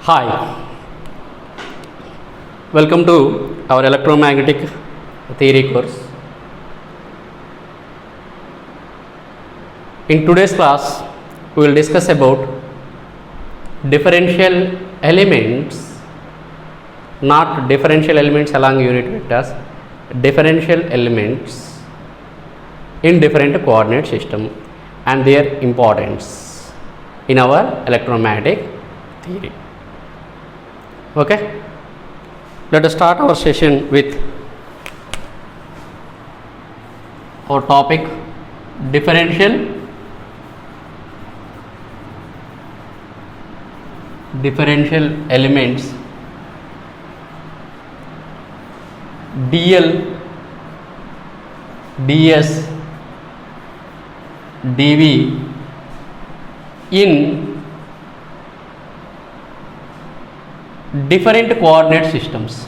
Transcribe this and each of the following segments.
Hi, welcome to our electromagnetic theory course. In today's class, we will discuss about differential elements, not differential elements along unit vectors, differential elements in different coordinate system and their importance in our electromagnetic theory. Okay, let us start our session with our topic differential elements dl, ds, dv in different coordinate systems,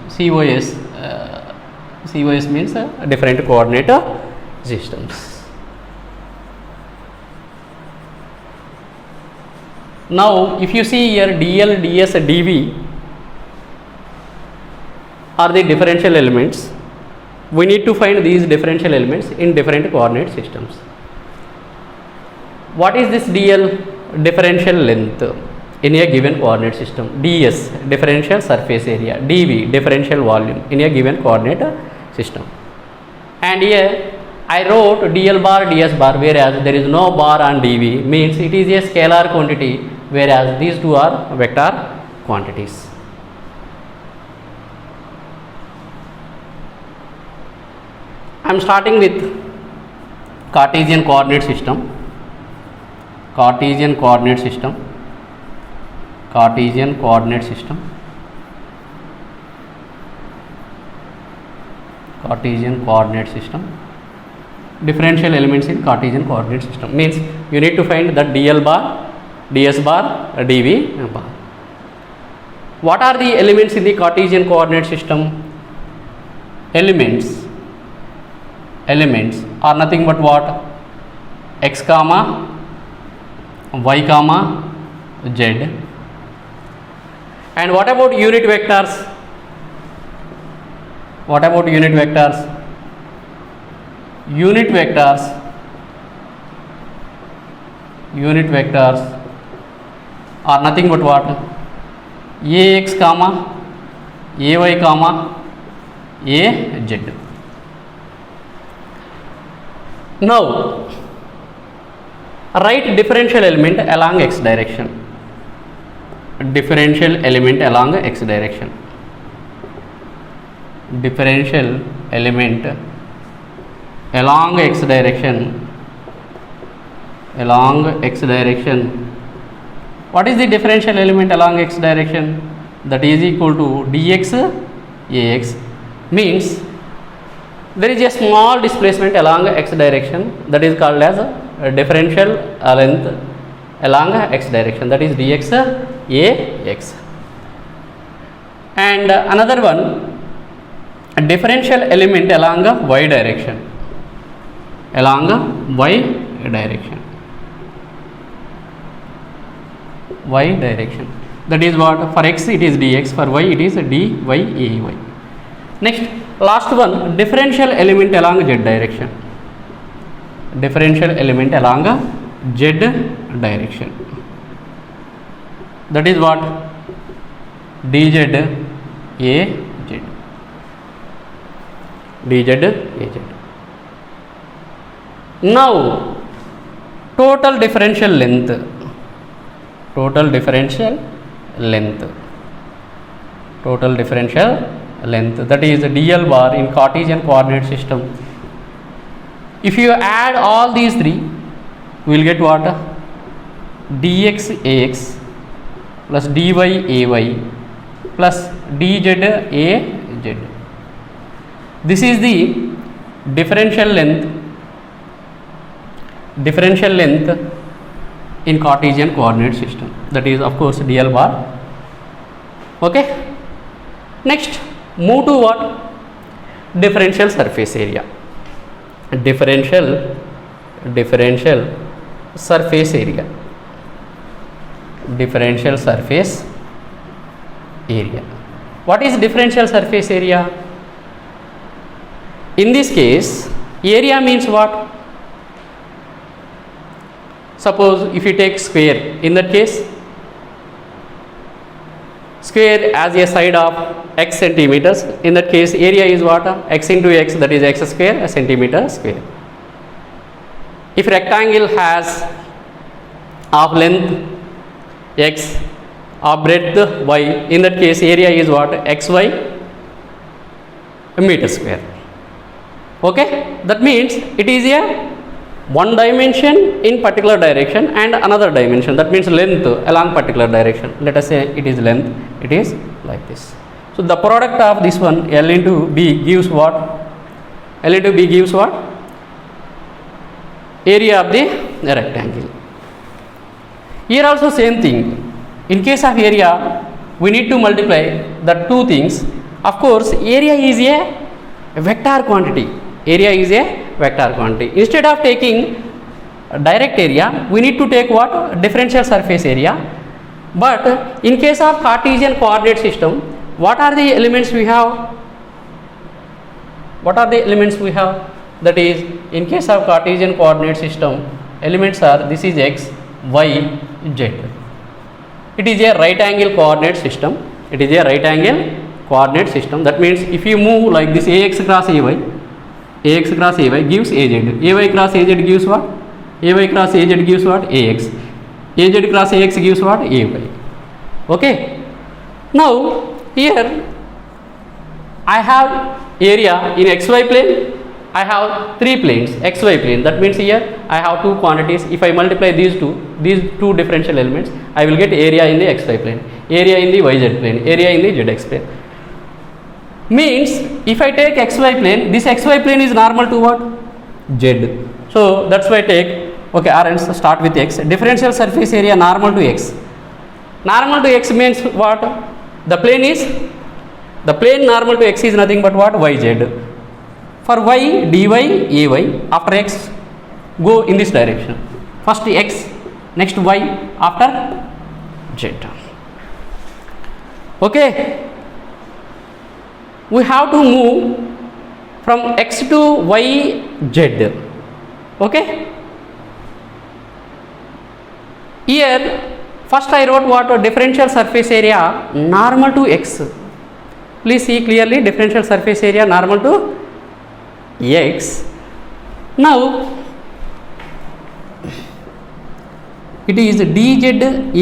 COS means different coordinate systems. Now if you see here, dl, ds, dv are the differential elements. We need to find these differential elements in different coordinate systems. What is this dl? Differential length in a given coordinate system. ds, differential surface area. dv, differential volume in a given coordinate system. And here I wrote dl bar, ds bar, whereas there is no bar on dv, means it is a scalar quantity, whereas these two are vector quantities. I am starting with Cartesian coordinate system. Cartesian coordinate system. Differential elements in Cartesian coordinate system means you need to find the dl bar, ds bar, dv bar. What are the elements in the Cartesian coordinate system? Elements are nothing but what? X comma y comma z. And what about unit vectors? Unit vectors are nothing but what? Ax comma ay comma az. Now write differential element along x direction. Differential element along x direction What is the differential element along x direction? That is equal to dx ax, means there is a small displacement along x direction, that is called as differential length along x direction, that is dx ax. And another one, a differential element along y direction, that is what? For x it is dx, for y it is dy ay. Next, last one, differential element along z direction. That is what? dz az. Now total differential length, that is dl bar in Cartesian coordinate system. If you add all these three, we will get what? dx ax plus dy ay plus dz az. This is the differential length in Cartesian coordinate system, that is of course dl bar. Okay, next move to what? Differential surface area. differential surface area, differential surface area. What is differential surface area? In this case, area means what? Suppose if you take square, in that case, square as a side of x centimeters, in that case area is what? X into x, that is x square, a centimeter square. If rectangle has of length x, of breadth y, in that case area is what? xy meter square. Okay, that means it is a one dimension in particular direction and another dimension, that means length along particular direction. Let us say it is length, it is like this. So the product of this one, L into B, gives what? L into B gives what? Area of the rectangle. Here also same thing. In case of area, we need to multiply the two things. Of course, area is a vector quantity. Area is a vector quantity. Instead of taking direct area, we need to take what? Differential surface area. But in case of Cartesian coordinate system, what are the elements we have? What are the elements we have? That is, in case of Cartesian coordinate system, elements are, this is x, y, z. It is a right angle coordinate system. It is a right angle coordinate system. That means if you move like this, ax cross ax cross ay gives az, ay cross az gives what? Ay cross az gives what? Ax, az cross ax gives what? Ay. Okay. Now here I have area in xy plane. I have three planes, xy plane. That means here I have two quantities. If I multiply these two differential elements, I will get area in the xy plane, area in the yz plane, area in the zx plane. Means if I take xy plane, this xy plane is normal to what? Z. So that's why I take, okay, or start with x. Differential surface area normal to x. Normal to x means what? The plane normal to x is nothing but what? Yz. For y, dy, ay, after x, go in this direction. First x, next y, after z. Okay. We have to move from x to y, z. Okay. Here, first I wrote what? Differential surface area normal to x. Please see clearly, differential surface area normal to x. Now it is dz az,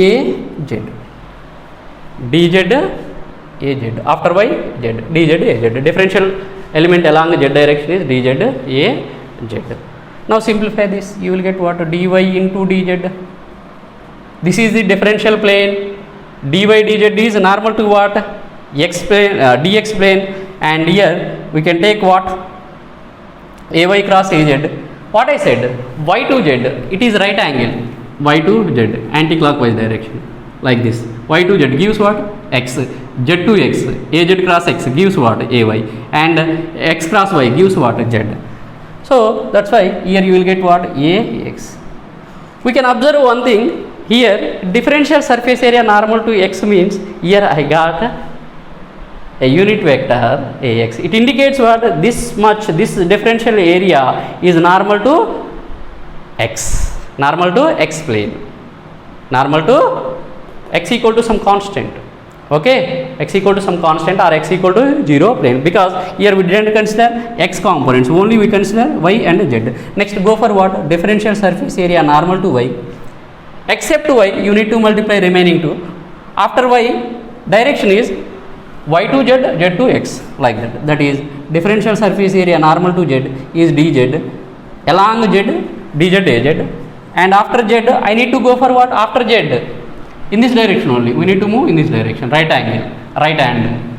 dz az, after y z, dz az. Differential element along the z direction is dz az. Now simplify this, you will get what? Dy into dz. This is the differential plane. Dy dz is normal to what? X plane, dx plane, and here we can take what? Ay cross az. What I said, y to z, it is right angle, y to z, anti-clockwise direction, like this. Y to z gives what? X, z to x, az cross x gives what? Ay, and x cross y gives what? Z. So that's why here you will get what? Ax. We can observe one thing here, differential surface area normal to x means here I got a unit vector ax. It indicates what? This much, this differential area is normal to x, normal to x plane, normal to x equal to some constant. Okay, x equal to some constant or x equal to 0 plane, because here we didn't consider x components, only we consider y and z. Next go for what? Differential surface area normal to y. Except y, you need to multiply remaining two. After y, direction is y to z, z to x, like that. That is differential surface area normal to z is dz, along z dz az, and after z I need to go for what? After z, in this direction only, we need to move in this direction, right angle, right hand.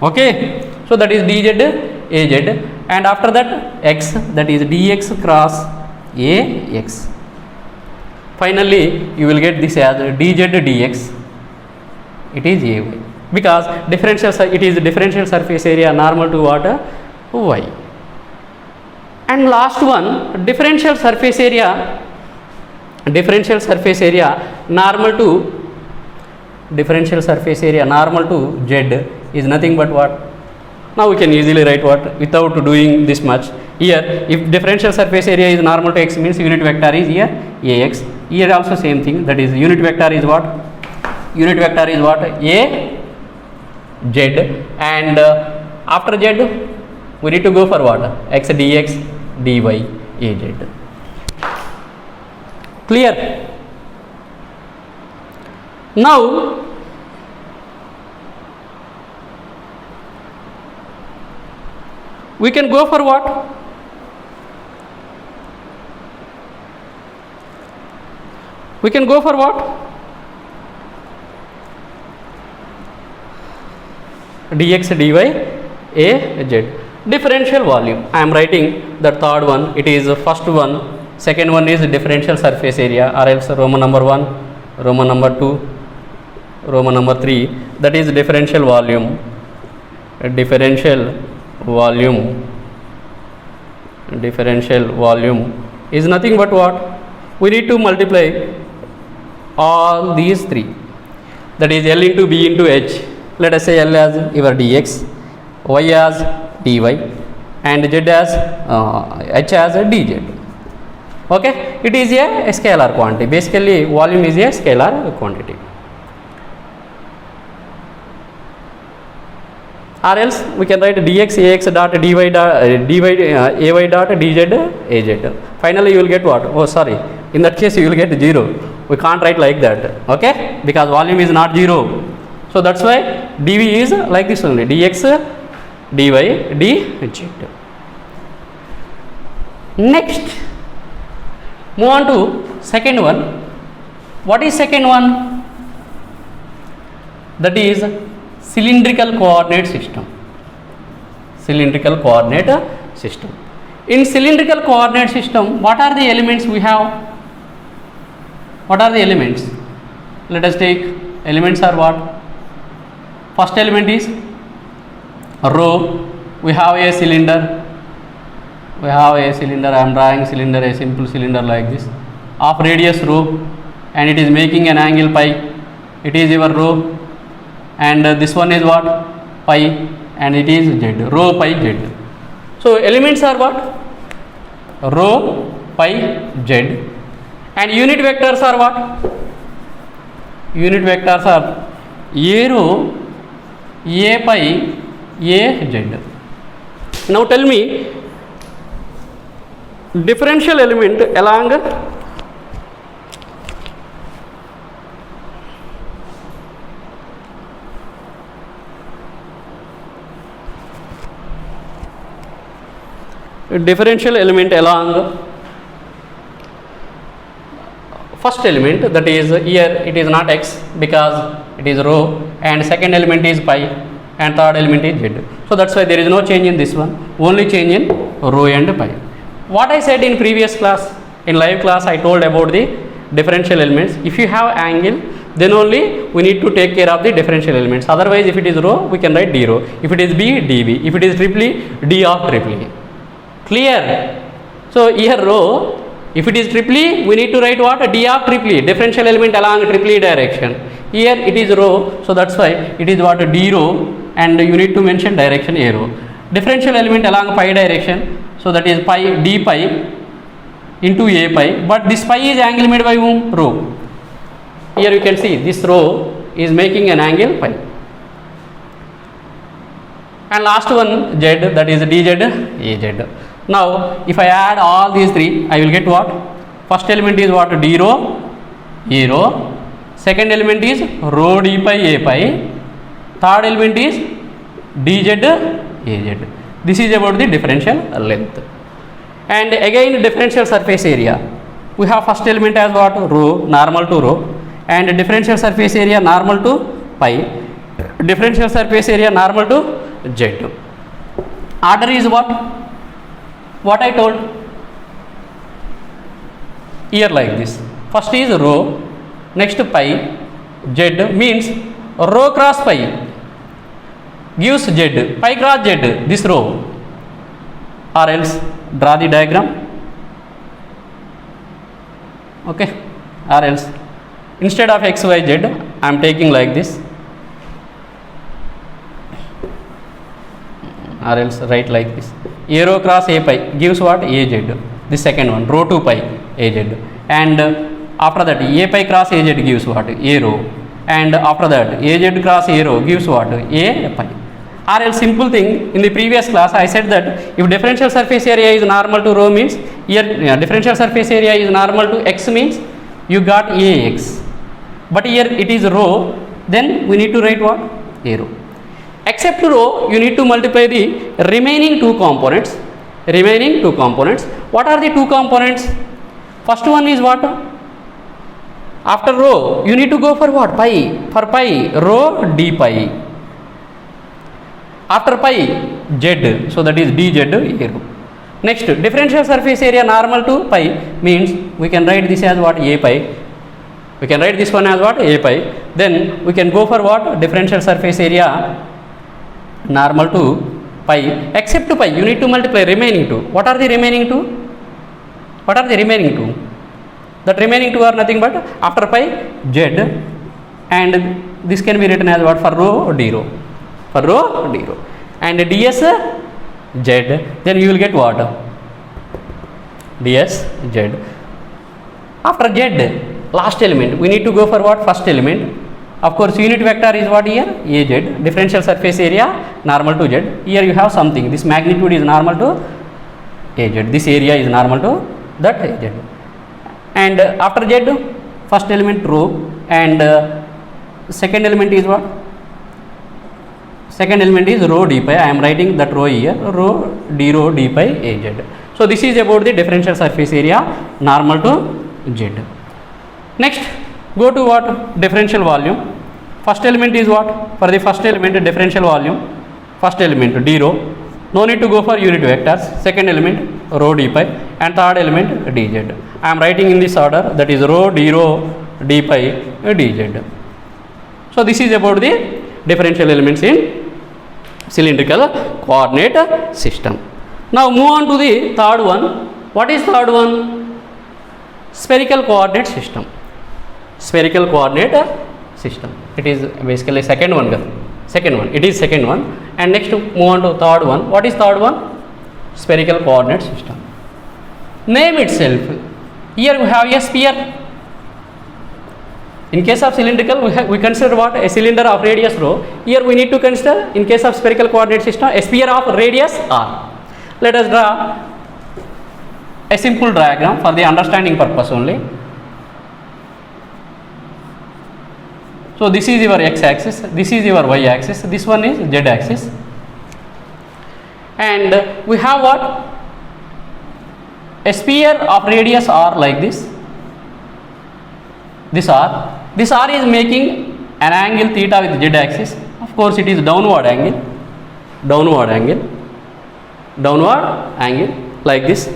Okay, so that is dz az, and after that x, that is dx cross ax. Finally you will get this as dz dx, it is ay, because it is differential surface area normal to what? Y. And last one, differential surface area differential surface area normal to z is nothing but what? Now we can easily write what without doing this much. Here if differential surface area is normal to x means unit vector is here ax. Here also same thing, that is unit vector is what? Unit vector is what? A z, and after z we need to go for what? X dx dy az. Clear? Now we can go for what? We can go for what? Dx dy az. Differential volume. I am writing the third one. It is first one. Second one is differential surface area, or else Roman number 1, Roman number 2, Roman number 3. That is differential volume. Differential volume is nothing but what? We need to multiply all these three, that is L into B into H. Let us say L as your dx, Y as dy, and Z as H as dz. Okay, it is a scalar quantity. Basically volume is a scalar quantity. Or else we can write dx ax dot dy dot ay dot dz az. Finally you will get what? Oh sorry, in that case you will get 0. We can't write like that, okay, because volume is not 0. So that's why dv is like this only, dx dy dz. Next, move on to second one. What is second one? That is cylindrical coordinate system. Cylindrical coordinate system. In cylindrical coordinate system, what are the elements we have? What are the elements? Let us take elements are what? First element is rho. We have a cylinder. I am drawing cylinder, a simple cylinder like this, of radius rho, and it is making an angle pi. It is your rho, and this one is what? Pi, and it is z, rho pi z. So elements are what? Rho pi z, and unit vectors are what? Unit vectors are a rho, a pi, a z. Now tell me, differential element along first element, that is here it is not x because it is rho, and second element is pi, and third element is z. So that's why there is no change in this one, only change in rho and pi. What I said in previous class, in live class I told about the differential elements. If you have angle, then only we need to take care of the differential elements. Otherwise if it is rho, we can write d rho. If it is b, db. If it is triply, d of triply. Clear? So here rho, if it is triply, we need to write what? D of triply, differential element along triply direction. Here it is rho, so that's why it is what? D rho, and you need to mention direction a rho. Differential element along pi direction, so that is pi, d pi into a pi, but this pi is angle made by whom? Rho. Here you can see this rho is making an angle pi. And last one z, that is dz az. Now if I add all these three, I will get what? First element is what? D rho, a rho. Second element is rho d pi a pi. Third element is dz az. This is about the differential length. And again differential surface area, we have first element as what? Rho, normal to rho, and differential surface area normal to pi, differential surface area normal to z. Order is what? What I told here like this. First is rho, next pi, z means rho cross pi gives z, pi cross z, this rho. Or else draw the diagram. Okay, or else instead of x, y, z, I am taking like this, or else write like this. A rho cross A pi gives what? Az. This second one, rho 2 pi Az. And after that, A pi cross Az gives what? A rho. And after that, Az cross A rho gives what? A pi. Or else simple thing, in the previous class I said that if differential surface area is normal to rho means, here differential surface area is normal to x means you got Ax. But here it is rho, then we need to write what? A rho. Except rho, you need to multiply the remaining two components. Remaining two components. What are the two components? First one is what? After rho, you need to go for what? Pi. For pi, rho d pi. After pi, z. So that is dz a rho. Next, differential surface area normal to pi means we can write this as what? A pi. We can write this one as what? A pi. Then we can go for what? Differential surface area normal to pi, except to pi you need to multiply remaining two. What are the remaining two? What are the remaining two? That remaining two are nothing but after pi z, and this can be written as what? For rho d rho. For rho d rho. And ds z, then you will get what? Ds z. After z, last element, we need to go for what? First element. Of course, unit vector is what here? Az. Differential surface area normal to z. Here you have something. This magnitude is normal to Az. This area is normal to that Az. And after z, first element rho, and second element is what? Second element is rho d pi. I am writing that rho here. Rho d pi Az. So this is about the differential surface area normal to z. Next, go to what? Differential volume. First element is what? For the first element, differential volume. First element d rho. No need to go for unit vectors. Second element rho d pi, and third element dz. I am writing in this order, that is rho d pi dz. So this is about the differential elements in cylindrical coordinate system. Now move on to the third one. What is third one? Spherical coordinate system. Spherical coordinate system. It is basically second one. Second one. It is second one. And next move on to third one. What is third one? Spherical coordinate system. Name itself. Here we have a sphere. In case of cylindrical, we consider what? A cylinder of radius rho. Here we need to consider, in case of spherical coordinate system, a sphere of radius r. Let us draw a simple diagram for the understanding purpose only. So this is your x axis, this is your y axis, this one is z axis, and we have what? A sphere of radius r like this. This r is making an angle theta with z axis. Of course it is downward angle like this,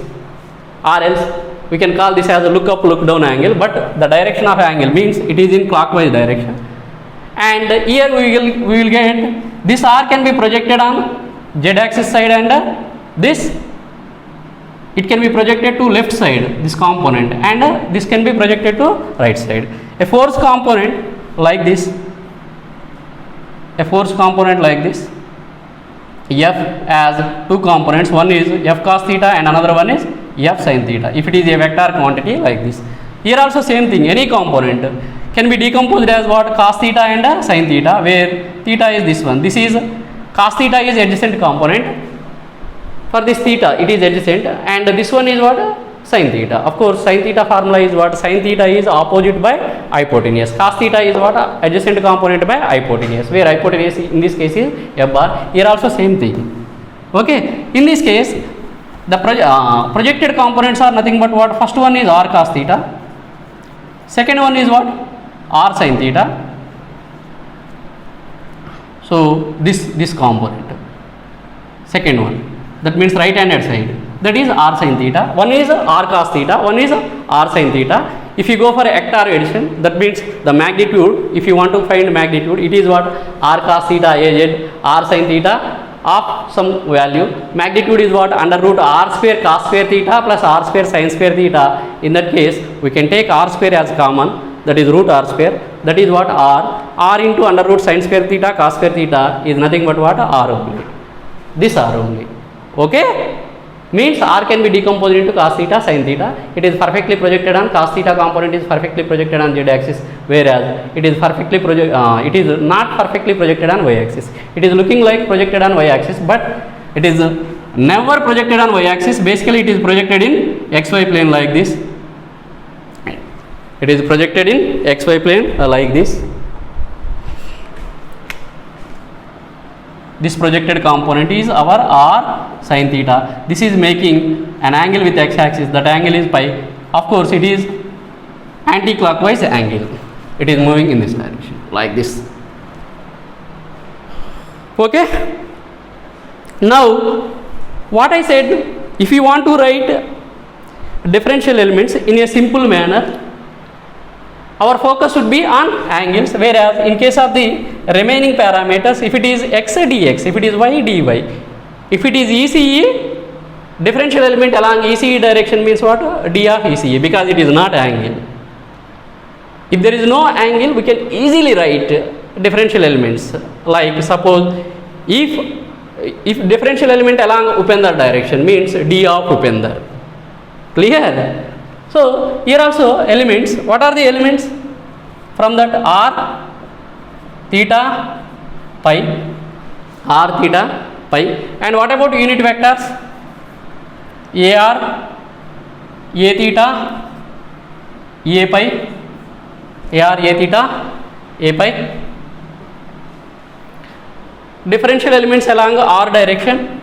or else we can call this as a look up look down angle, but the direction of angle means it is in clockwise direction. And here we will get this r can be projected on z axis side, and this it can be projected to left side, this component, and this can be projected to right side. A force component like this, F has two components, one is F cos theta and another one is F sin theta. If it is a vector quantity like this, here also same thing, any component can be decomposed as what? Cos theta and sin theta, where theta is this one. This is cos theta is adjacent component. For this theta it is adjacent, and this one is what? Sin theta. Of course sin theta formula is what? Sin theta is opposite by hypotenuse. Cos theta is what? Adjacent component by hypotenuse, where hypotenuse in this case is f bar. Here also same thing. Okay, in this case the projected components are nothing but what? First one is r cos theta, second one is what? R sin theta. So this component, second one, that means right handed side, that is r sin theta. One is r cos theta, one is r sin theta. If you go for a hectare addition, that means the magnitude, if you want to find magnitude, it is what? R cos theta Az, r sin theta of some value. Magnitude is what? Under root r square cos square theta plus r square sin square theta. In that case, we can take r square as common, that is root r square, that is what? R into under root sin square theta cos square theta is nothing but what? R only. This r only. Okay? Means r can be decomposed into cos theta sin theta. It is perfectly projected on cos theta component is perfectly projected on z axis, whereas it is perfectly it is not perfectly projected on y axis. It is looking like projected on y axis, but it is never projected on y axis. Basically it is projected in xy plane like this. It is projected in xy plane like this. This projected component is our r sin theta. This is making an angle with x axis. That angle is pi. Of course, it is anti-clockwise angle. It is moving in this direction like this. Okay. Now, what I said, if you want to write differential elements in a simple manner, our focus would be on angles, whereas in case of the remaining parameters, if it is x dx, if it is y dy, if it is ECE, differential element along ECE direction means what? D of ECE, because it is not angle. If there is no angle, we can easily write differential elements. Like suppose if differential element along Upendar direction means D of Upendar. Clear? So here also elements, what are the elements? From that r theta pi, r theta pi, and what about unit vectors? ar, a theta, a pi, ar, a theta, a pi. Differential elements along r direction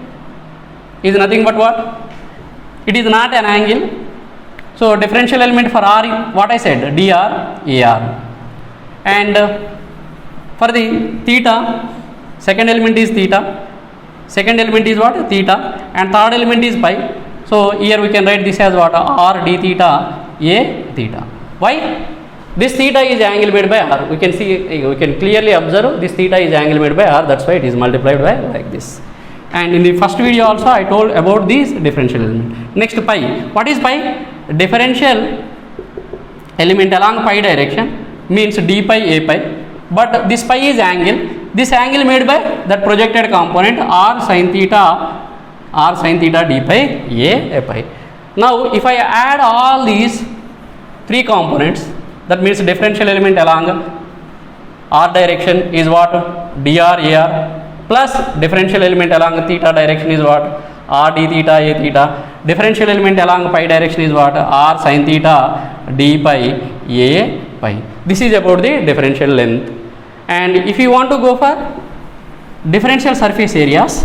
is nothing but what? It is not an angle. So differential element for r, what I said, dr, ar. And for the theta, second element is theta, second element is what? Theta, and third element is pi. So here we can write this as what? R d theta, a theta. Why? This theta is angle made by r. We can see, we can clearly observe this theta is angle made by r. That's why it is multiplied by like this. And in the first video also I told about this differential element. Next pi. What is pi? Differential element along pi direction means d pi a pi, but this pi is angle. This angle made by that projected component r sin theta d pi a pi. Now if I add all these three components, that means differential element along r direction is what? Dr ar, plus differential element along theta direction is what? R d theta a theta. Differential element along pi direction is what? R sin theta d pi a pi. This is about the differential length. And if you want to go for differential surface areas,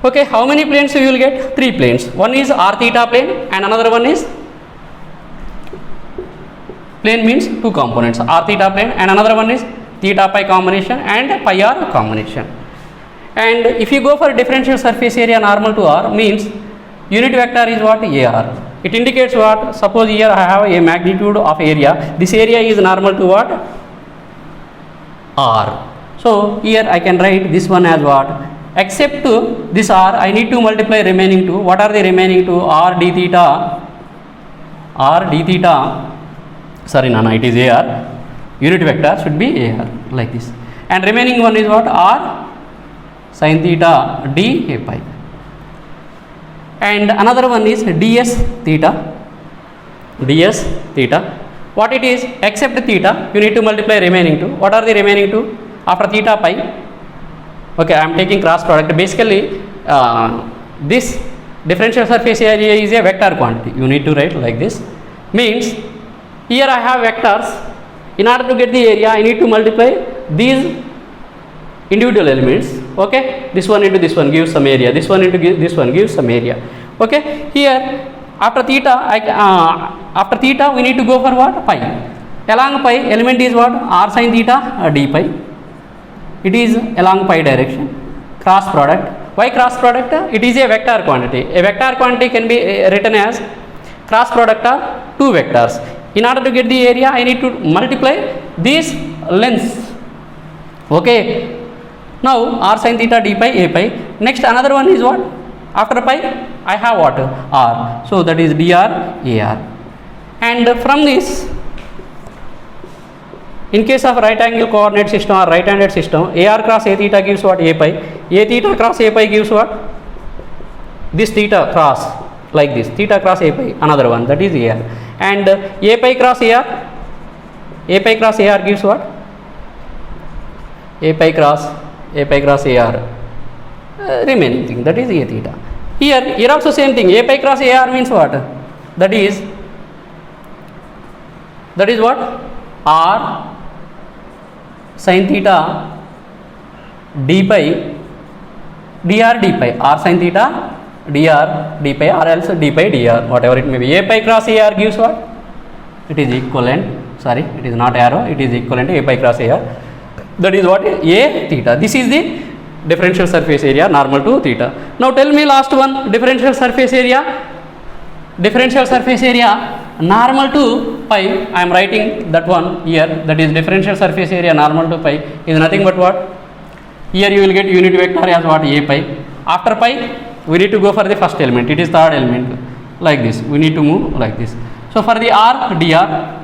okay, how many planes you will get? 3 planes. One is r theta plane and another one is plane means 2 components, r theta plane, and another one is theta pi combination and pi r combination. And if you go for differential surface area normal to r means unit vector is what? Ar. It indicates what? Suppose here I have a magnitude of area. This area is normal to what? R. So here I can write this one as what? Except to this r, I need to multiply remaining 2. What are the remaining 2? R d theta. Sorry, no, it is ar. Unit vector should be ar like this. And remaining one is what? R sin theta d a pi. And another one is ds theta. What it is? Except theta, you need to multiply remaining 2. What are the remaining 2? After theta pi. Okay, I am taking cross product. Basically, this differential surface area is a vector quantity. You need to write like this. Means here I have vectors. In order to get the area, I need to multiply these individual elements. Okay, this one into this one gives some area. This one into this one gives some area. Okay, here after theta, we need to go for what? Pi. Along pi, element is what? R sin theta d pi. It is along pi direction. Cross product. Why cross product? It is a vector quantity. A vector quantity can be written as cross product of 2 vectors. In order to get the area, I need to multiply these length. Okay. Now r sin theta d pi a pi. Next another one is what? After pi I have what? R. So that is dr ar. And from this, in case of right angle coordinate system or right handed system, ar cross a theta gives what? A pi. A theta cross a pi gives what? This theta cross, like this, theta cross a pi, another one, that is ar. And a pi cross ar, a pi cross ar gives what? A pi cross ar, remaining thing, that is a theta. Here also same thing, a pi cross ar means what? That is what? R sin theta d pi dr d pi, r sin theta dr d pi, or else d pi dr, whatever it may be. A pi cross ar gives what? It is equivalent, sorry, it is not arrow, it is equivalent to a pi cross ar. That is what? A theta. This is the differential surface area normal to theta. Now tell me last one, differential surface area. Differential surface area normal to pi, I am writing that one here, that is differential surface area normal to pi is nothing but what? Here you will get unit vector as what? A pi. After pi we need to go for the first element, it is third element, like this, we need to move like this. So for the r dr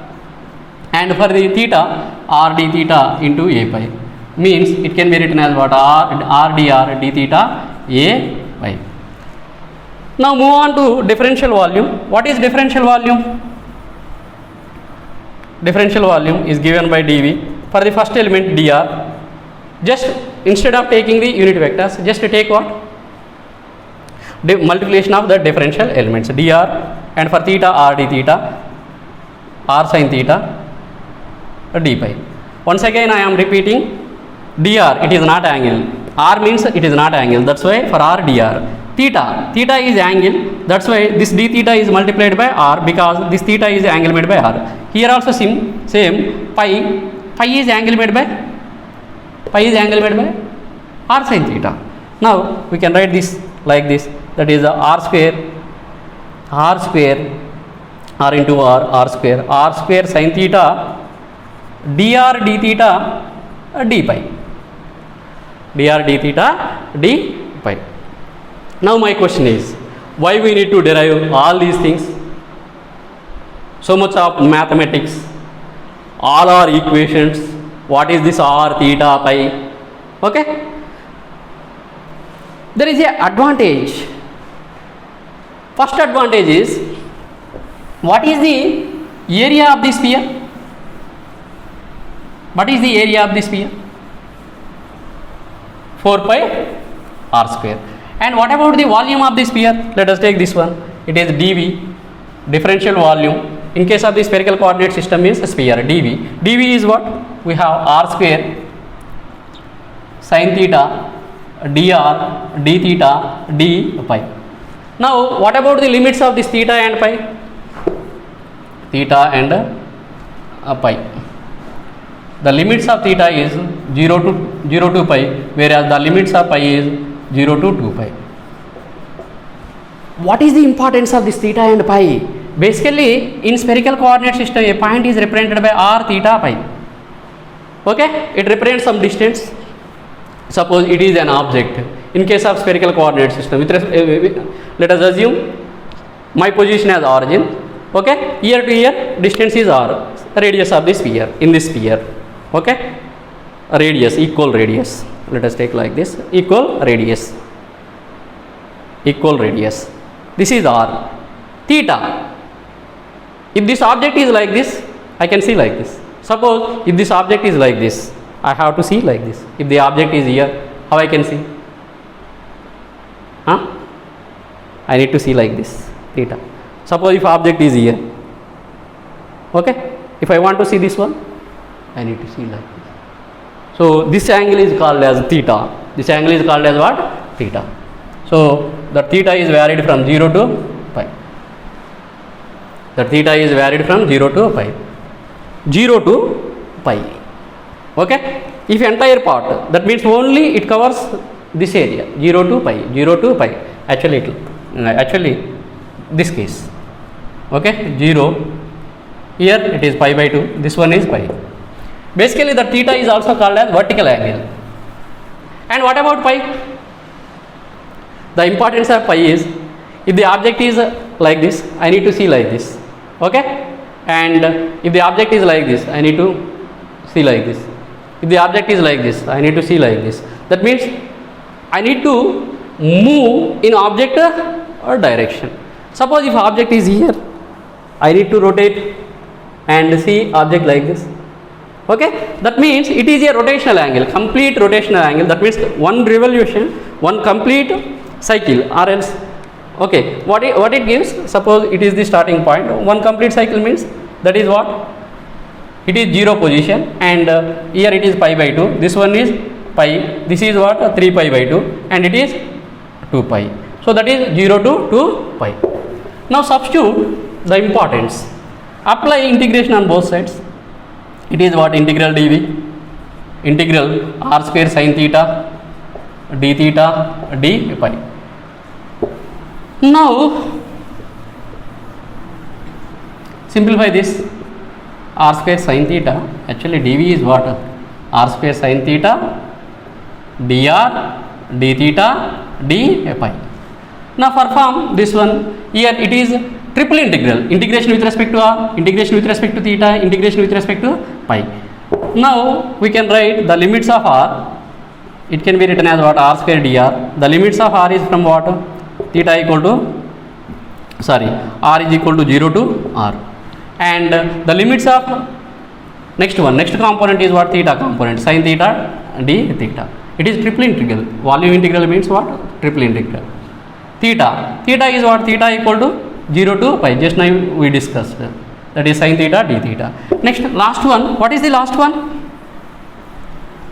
and for the theta r d theta into a pi, means it can be written as what? R dr d theta a pi. Now move on to differential volume. What is differential volume? Differential volume is given by dV. For the first element dr, just instead of taking the unit vectors, just take what? Multiplication of the differential elements dr, and for theta r d theta, r sin theta d pi. Once again I am repeating, dr it is not angle, r means it is not angle, that's why for r dr. Theta is angle, that's why this d theta is multiplied by r, because this theta is angle made by r. Here also same pi is angle made by r sin theta. Now we can write this like this, that is r square r into r square sin theta dr d theta d pi, dr d theta d pi. Now my question is, why we need to derive all these things? So much of mathematics, all are equations. What is this r, theta, pi? Okay. There is a advantage. First advantage is, what is the area of the sphere? What is the area of the sphere? 4 pi r square. And what about the volume of the sphere? Let us take this one. It is dV, differential volume. In case of the spherical coordinate system is sphere, dV. dV is what? We have r square sin theta dr d theta d pi. Now what about the limits of this theta and pi? Theta and pi. The limits of theta is 0 to pi, whereas the limits of pi is 0 to 2 pi. What is the importance of this theta and pi? Basically, in spherical coordinate system, a point is represented by r, theta, pi. Okay, it represents some distance. Suppose it is an object. In case of spherical coordinate system, let us assume my position as origin. Okay, here to here distance is r, radius of the sphere, in this sphere. Okay, radius, equal radius. Let us take like this, equal radius. This is r. Theta, if this object is like this, I can see like this. Suppose if this object is like this, I have to see like this. If the object is here, how I can see? I need to see like this, theta. Suppose if object is here, okay, if I want to see this one, I need to see like this. So this angle is called as theta. This angle is called as what? Theta. So the theta is varied from 0 to pi. The theta is varied from 0 to pi. 0 to pi. Okay. If entire part, that means only it covers this area, 0 to pi, 0 to pi. Actually this case. Okay. 0. Here it is pi by 2. This one is pi. Basically the theta is also called as vertical angle. And what about pi? The importance of pi is, if the object is like this, I need to see like this, okay? And if the object is like this, I need to see like this. If the object is like this, I need to see like this. That means I need to move in object or direction. Suppose if object is here, I need to rotate and see object like this, okay? That means it is a rotational angle, complete rotational angle. That means one revolution, one complete cycle, or else, okay, what it gives, suppose it is the starting point, one complete cycle means that is what, it is 0 position, and here it is pi by 2, this one is pi, this is what, 3 pi by 2, and it is 2 pi. So that is 0 to 2 pi. Now substitute the importance, apply integration on both sides. It is what, integral dv, integral r square sin theta d theta d pi. Now simplify this, r square sin theta, actually dv is what, r square sin theta dr d theta d pi. Now perform this one, here it is triple integral, integration with respect to r, integration with respect to theta, integration with respect to pi. Now we can write the limits of r, it can be written as what, r square dr. The limits of r is from what, theta equal to, sorry, r is equal to 0 to r, and the limits of next one, next component is what, theta component, sin theta d theta. It is triple integral, volume integral means what, triple integral. Theta is what, theta equal to 0 to pi, just now we discussed, that is sin theta d theta. Next, last one, what is the last one?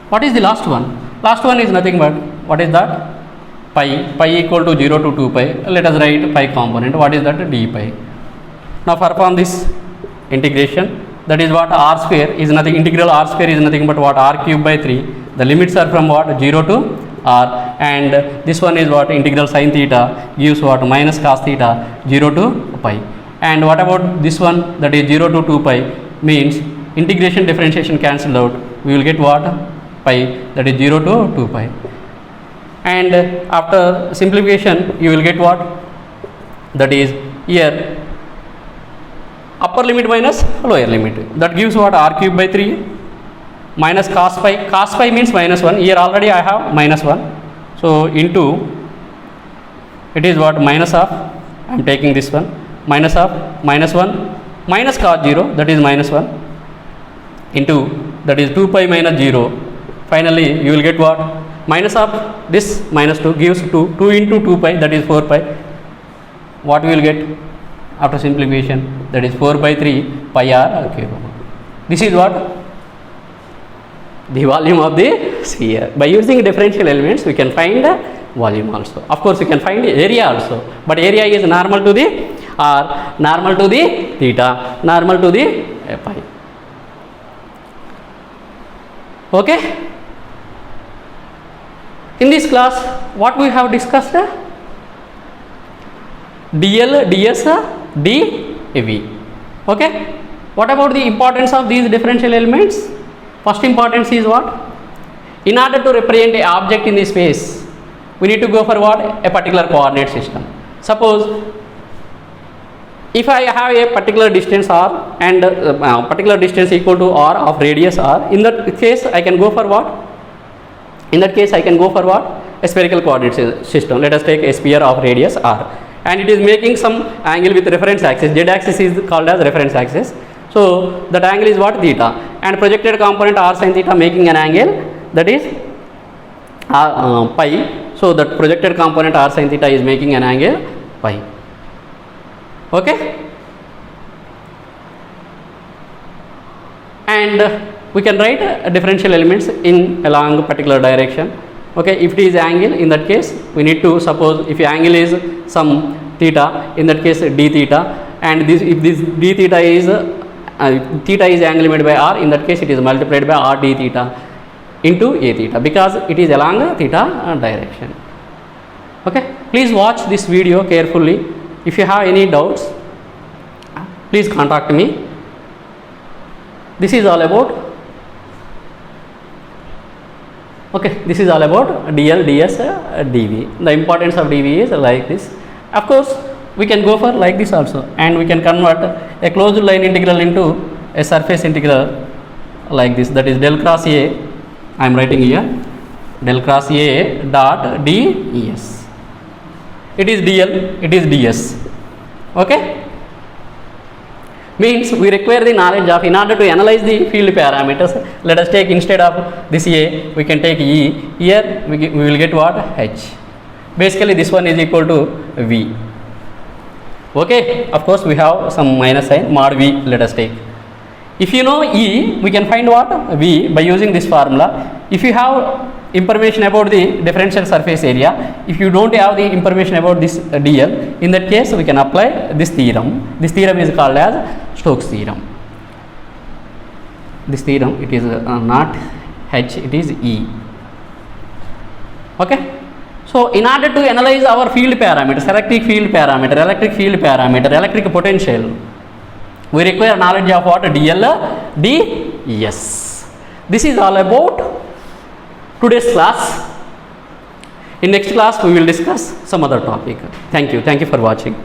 What is the last one? Last one is nothing but, what is that? Pi equal to 0 to 2 pi, let us write pi component, what is that, d pi. Now perform this integration, that is what, r square is nothing, integral r square is nothing but what, r cube by 3, the limits are from what, 0 to r, and this one is what, integral sin theta gives what, minus cos theta 0 to pi. And what about this one, that is 0 to 2 pi, means integration differentiation cancelled out, we will get what, pi, that is 0 to 2 pi. And after simplification you will get what, that is here upper limit minus lower limit, that gives what, r cube by 3 minus cos pi means minus 1, here already I have minus 1, so into, it is what, minus of, I am taking this one, minus of minus 1 minus cos 0, that is minus 1, into, that is 2 pi minus 0, finally you will get what, minus of this minus 2 gives 2 into 2 pi, that is 4 pi, what we will get after simplification, that is 4 by 3 pi r cube. This is what, the volume of the sphere. By using differential elements we can find volume also. Of course we can find area also, but area is normal to the r, normal to the theta, normal to the pi. Okay, in this class what we have discussed, dl, ds, dv. Okay, what about the importance of these differential elements? First importance is what, in order to represent a object in the space we need to go for what, a particular coordinate system. Suppose if I have a particular distance r and particular distance equal to r of radius r, in that case I can go for what, in that case I can go for what, a spherical coordinate system. Let us take a sphere of radius r, and it is making some angle with reference axis, z axis is called as reference axis, so that angle is what, theta, and projected component r sin theta making an angle, that is pi, so that projected component r sin theta is making an angle pi. Okay, and we can write differential elements in along particular direction. Okay, if it is angle, in that case we need to suppose if angle is some theta, in that case d theta, and this, if this d theta is theta is angle made by r, in that case it is multiplied by r d theta into a theta, because it is along theta direction. Okay, please watch this video carefully. If you have any doubts, please contact me. This is all about Okay, this is all about dl, ds, dv. The importance of dv is like this. Of course we can go for like this also, and we can convert a closed line integral into a surface integral like this, that is del cross a, I am writing here del cross a dot ds. It is dl, it is ds. Okay, means we require the knowledge of, in order to analyze the field parameters, let us take, instead of this a we can take e, here we will get what, h. Basically this one is equal to v. Okay, of course we have some minus sign, mod v let us take. If you know e, we can find what, v, by using this formula. If you have information about the differential surface area, if you don't have the information about this dl, in that case we can apply this theorem. This theorem is called as Stokes theorem. This theorem, it is not h, it is e. Okay, so in order to analyze our field parameters, electric field parameter, electric potential, we require knowledge of what, dl, ds. This is all about today's class. In next class we will discuss some other topic. Thank you for watching.